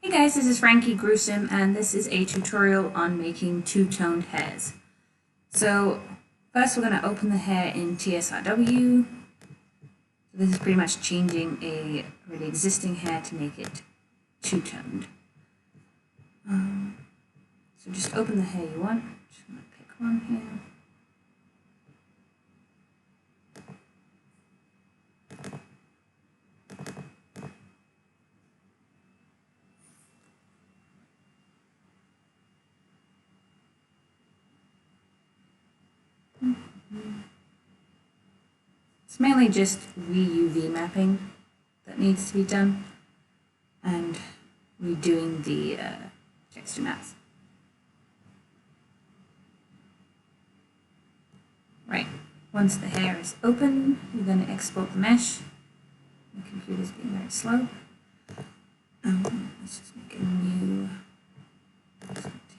Hey guys, this is Frankie-Gruesim, and this is a tutorial on making two-toned hairs. So first we're going to open the hair in TS3. This is pretty much changing a already existing hair to make it two-toned. So just open the hair you want. Just going to pick one here. It's mainly just re-UV mapping that needs to be done and redoing the texture maps. Right, once the hair is open, you're going to export the mesh. The computer's being very slow. Let's just make a new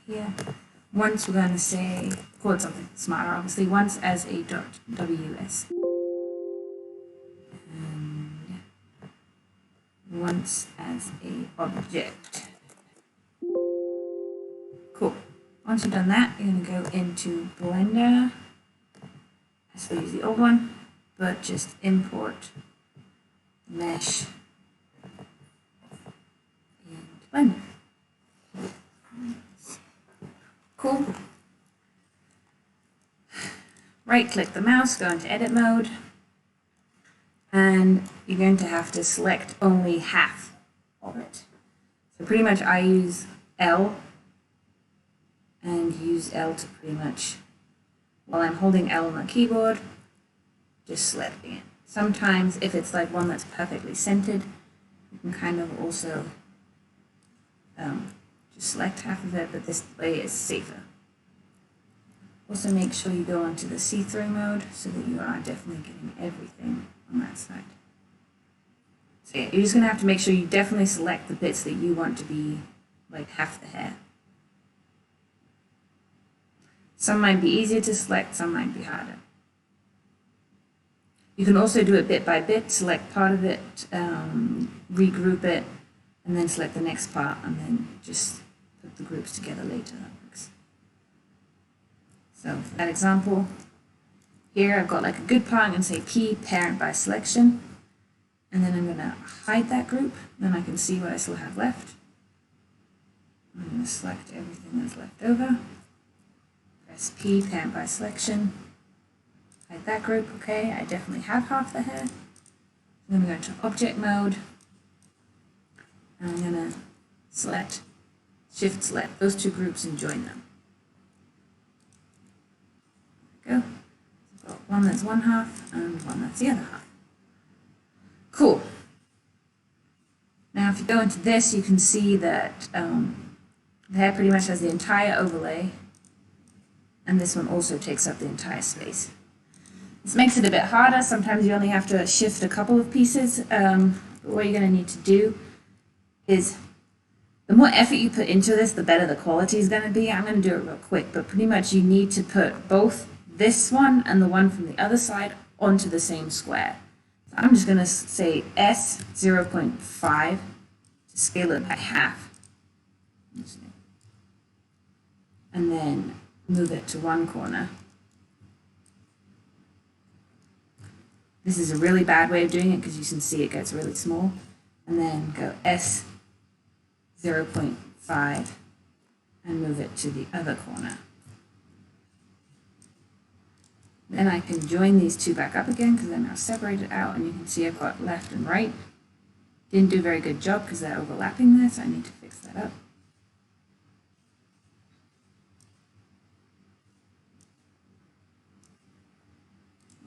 here. Once we're going to say, call it something smarter, obviously, once as a .ws. And once as a object. Cool. Once you've done that, you're going to go into Blender. I still use the old one, but just import mesh and Blender. Cool. Right click the mouse, go into edit mode, and you're going to have to select only half of it. So pretty much I use L and use L to pretty much, while I'm holding L on the keyboard, just selecting it. Sometimes if it's like one that's perfectly centered, you can kind of also just select half of it, but this way is safer. Also make sure you go onto the see-through mode so that you are definitely getting everything on that side. So yeah, you're just going to have to make sure you definitely select the bits that you want to be like half the hair. Some might be easier to select, some might be harder. You can also do it bit by bit, select part of it, regroup it, and then select the next part, and then just put the groups together later. That works. So for that example, here I've got like a good part. I'm going to say P, parent by selection, and then I'm going to hide that group. Then I can see what I still have left. I'm going to select everything that's left over. Press P, parent by selection. Hide that group. Okay, I definitely have half the hair. I'm going to go into object mode, and I'm going to select, shift select those two groups and join them. There we go. So I've got one that's one half and one that's the other half. Cool. Now if you go into this, you can see that the hair pretty much has the entire overlay, and this one also takes up the entire space. This makes it a bit harder. Sometimes you only have to shift a couple of pieces, but what you're going to need to do is, the more effort you put into this, the better the quality is going to be. I'm going to do it real quick, but pretty much you need to put both this one and the one from the other side onto the same square. So I'm just going to say S 0.5 to scale it by half. And then move it to one corner. This is a really bad way of doing it because you can see it gets really small. And then go S 0.5 and move it to the other corner. Then I can join these two back up again because they're now separated out, and you can see I've got left and right. Didn't do a very good job because they're overlapping there, so I need to fix that up.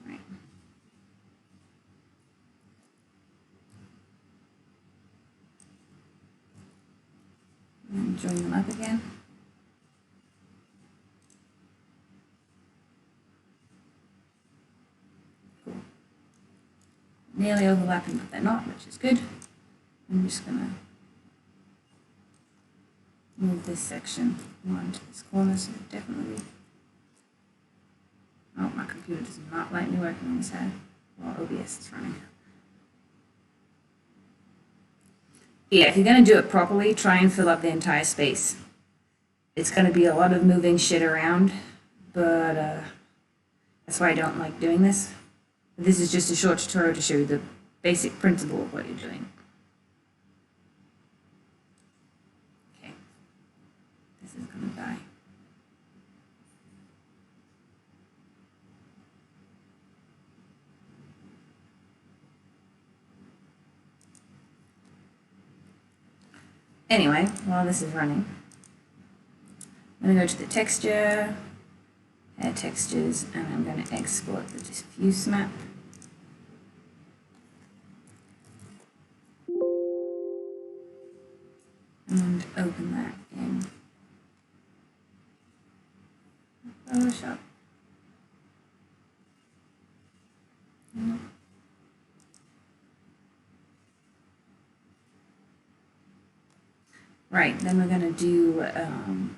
Right. And join them up again. Nearly overlapping, but they're not, which is good. I'm just going to move this section more into this corner, so definitely. Oh, my computer does not like me working on this head while OBS is running. Yeah, if you're going to do it properly, try and fill up the entire space. It's going to be a lot of moving shit around, but that's why I don't like doing this. This is just a short tutorial to show you the basic principle of what you're doing. Okay, this is going to die. Anyway, while this is running, I'm going to go to the texture, add textures, and I'm going to export the diffuse map. And open that in Photoshop. Right, then we're going to do, going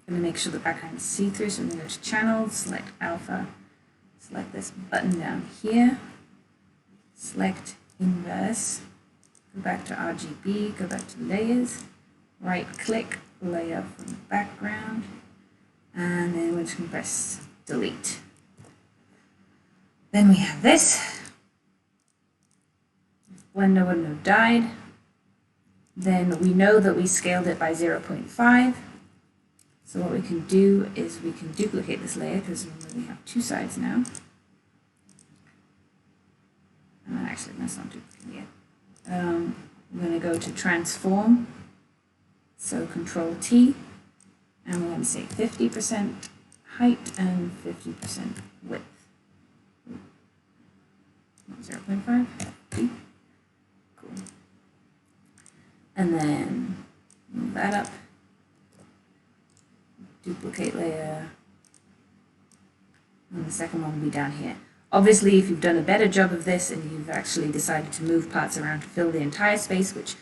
to make sure the background is see-through, so I'm going to go to Channels, select Alpha, select this button down here, select Inverse, go back to RGB, go back to Layers, right-click, Layer from the background, and then we're just going to press Delete. Then we have this. Blender wouldn't have died. Then we know that we scaled it by 0.5. So what we can do is we can duplicate this layer, because remember we have two sides now. Actually, that's not duplicated yet. I'm going to go to Transform. So Control T. And we're going to say 50% height and 50% width. 0.5. Cool. And then move that up. Duplicate layer. And the second one will be down here. Obviously, if you've done a better job of this and you've actually decided to move parts around to fill the entire space, which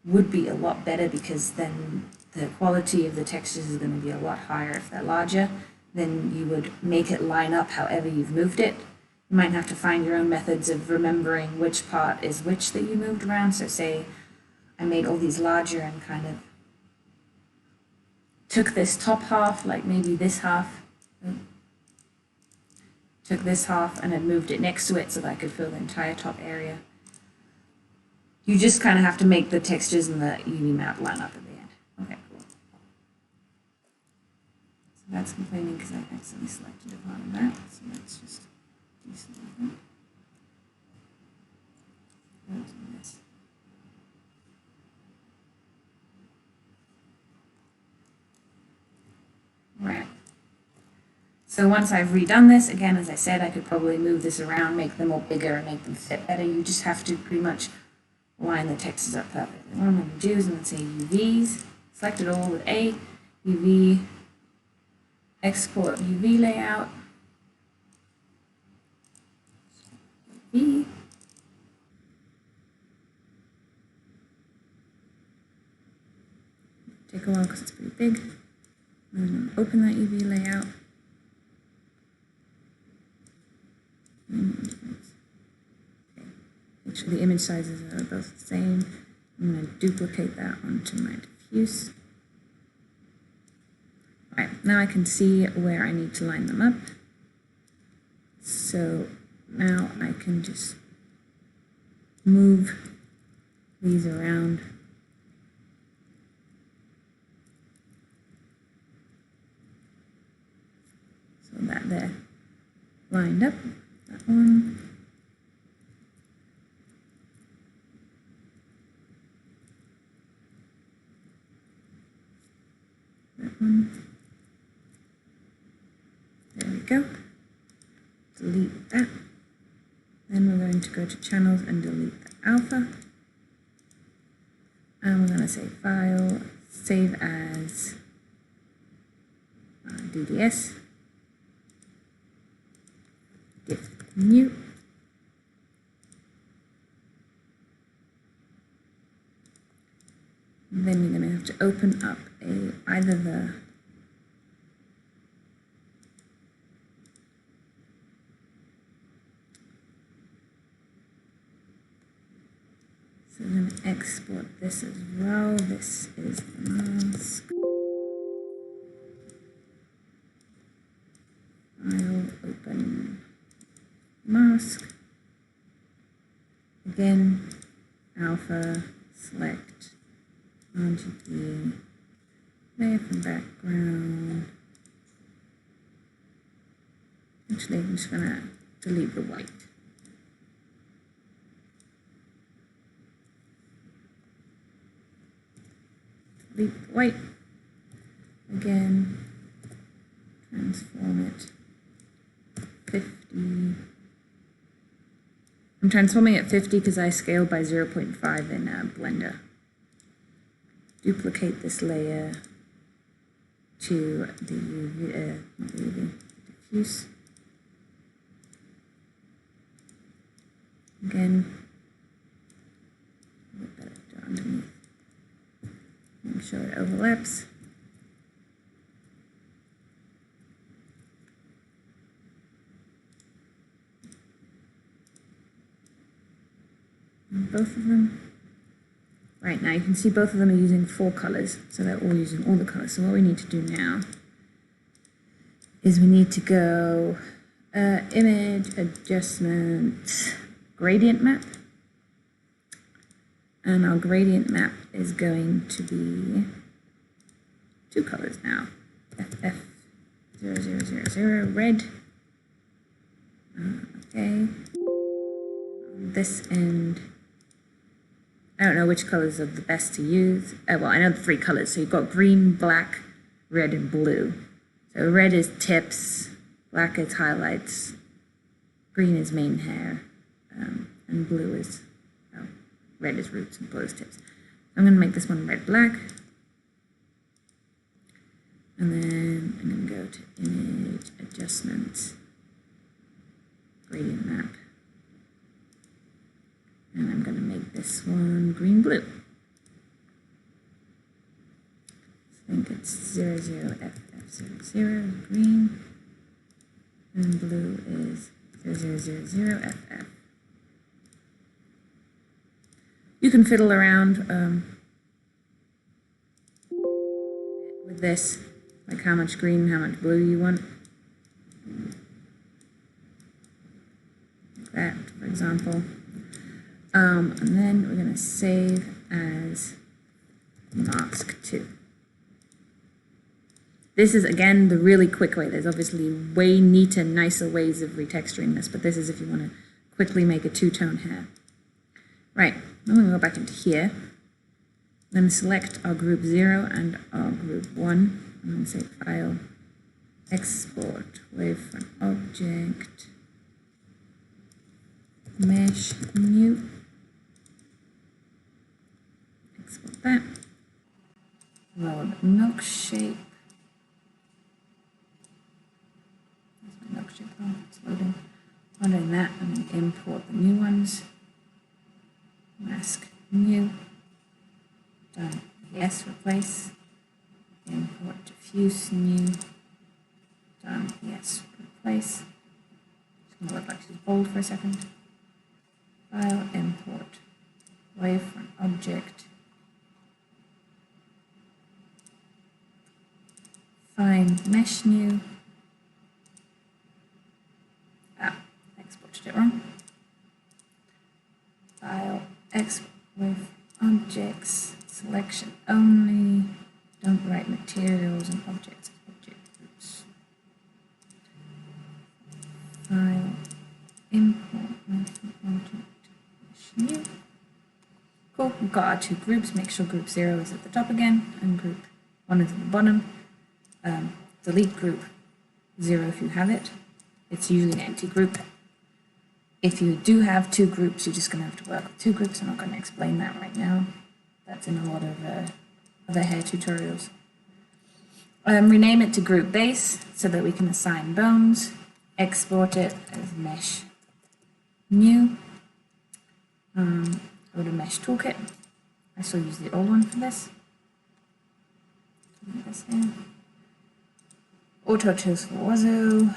would be a lot better because then the quality of the textures is going to be a lot higher if they're larger, then you would make it line up however you've moved it. You might have to find your own methods of remembering which part is which that you moved around. So say I made all these larger and kind of took this top half, like maybe this half, took this half and then moved it next to it so that I could fill the entire top area. You just kind of have to make the textures and the UV map line up at the end. Okay, cool. So that's complaining because I accidentally selected a part of that. So let's just deselect that. Let's do this. Right. So once I've redone this, again, as I said, I could probably move this around, make them all bigger, and make them fit better. You just have to pretty much line the textures up perfectly. What I'm going to do is I'm going to say UVs, select it all with A, UV, export UV layout, UV, take a while because it's pretty big. And then open that UV layout. Okay. Make sure the image sizes are both the same. I'm going to duplicate that onto my diffuse. Alright, now I can see where I need to line them up. So now I can just move these around. So that they're lined up. That one. That one. There we go. Delete that. Then we're going to go to Channels and delete the alpha. And we're going to say File, Save as DDS. Diff new. And then you're going to have to open up either the So I'm going to export this as well. This is the mask. File, open, mask. Again, alpha, select, RGB, layer from background. Actually, I'm just going to delete the white. Delete the white. Again, transform it 50. I'm transforming it 50 because I scaled by 0.5 in Blender. Duplicate this layer to the UV, not the UV, diffuse. Again, a bit better to underneath. Make sure it overlaps. And both of them. Right, now you can see both of them are using 4 colors, so they're all using all the colors. So what we need to do now is we need to go image adjustment gradient map. And our gradient map is going to be 2 colors now. FF0000 red. Okay. On this end, I don't know which colors are the best to use. Well, I know the 3 colors. So you've got green, black, red, and blue. So red is tips, black is highlights, green is main hair, and blue is, red is roots and blue is tips. I'm going to make this one red-black. And then I'm going to go to image adjustment, gradient map. And I'm going to make this one green-blue. I think it's 00FF00 green. And blue is 0000FF. You can fiddle around with this, like how much green and how much blue you want. Like that, for example. And then we're going to save as mask 2. This is, again, the really quick way. There's obviously way neater, nicer ways of retexturing this, but this is if you want to quickly make a 2-tone hair. Right, I'm going to go back into here. I'm going to select our group 0 and our group 1. I'm going to say File, Export, Wavefront Object, Mesh, New. Export that. Load milkshake. There's my milkshake. Oh, it's loading. While doing that, I'm going to import the new ones. Mask new. Done. Yes, replace. Import diffuse new. Done. Yes, replace. It's going to look like she's bold for a second. File, import, wavefront object. Find mesh new. Ah, exported it wrong. File, export with objects, selection only. Don't write materials and objects, object groups. File, import, object, new. Cool, we've got our 2 groups. Make sure group 0 is at the top again and group 1 is at the bottom. Delete group 0 if you have it. It's usually an empty group. If you do have 2 groups, you're just going to have to work with 2 groups. I'm not going to explain that right now. That's in a lot of other hair tutorials. Rename it to group base so that we can assign bones. Export it as mesh new. Go to mesh toolkit. I still use the old one for this. This here. Auto choose for Wazoo.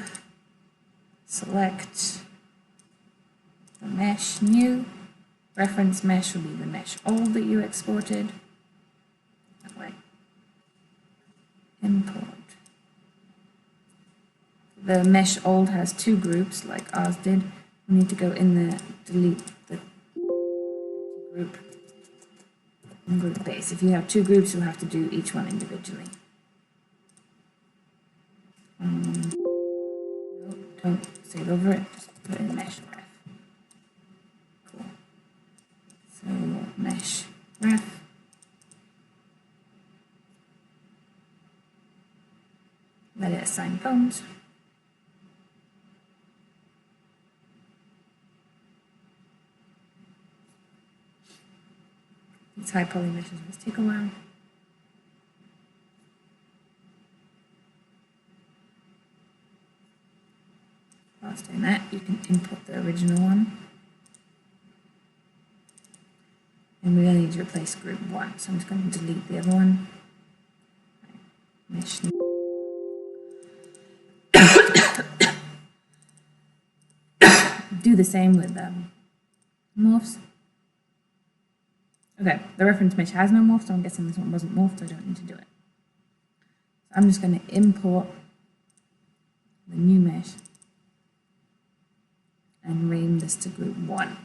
Select the mesh new. Reference mesh will be the mesh old that you exported. That way. Import. The mesh old has two groups like ours did. We need to go in there, delete the group and group base. If you have two groups, you'll have to do each one individually. Don't save over it, just put it in mesh ref. Cool. So mesh ref. Let it assign phones. These high poly meshes must take a while. Whilst doing that, you can import the original one. And we only need to replace group 1, so I'm just going to delete the other one. Mesh. Do the same with morphs. Okay, the reference mesh has no morph, so I'm guessing this one wasn't morphed, so I don't need to do it. So I'm just going to import the new mesh and rename this to group 1.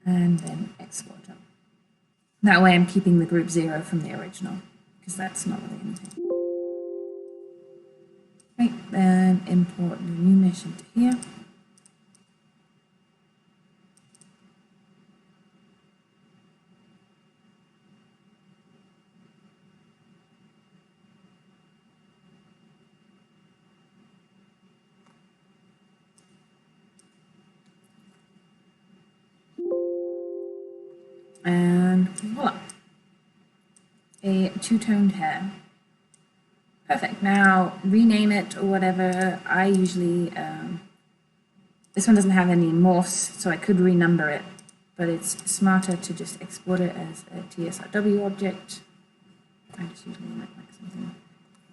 And then export them. That way I'm keeping the group 0 from the original, because that's not really anything. Right, then import the new mesh into here. And voila, a two-toned hair. Perfect. Now rename it or whatever. I usually, this one doesn't have any morphs, so I could renumber it, but it's smarter to just export it as a TSRW object. I just usually name it like something,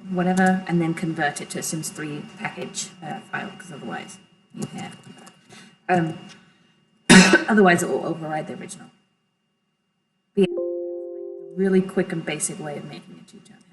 whatever, and then convert it to a Sims 3 package file, because otherwise you have, otherwise it will override the original. But yeah, really quick and basic way of making a two-tone.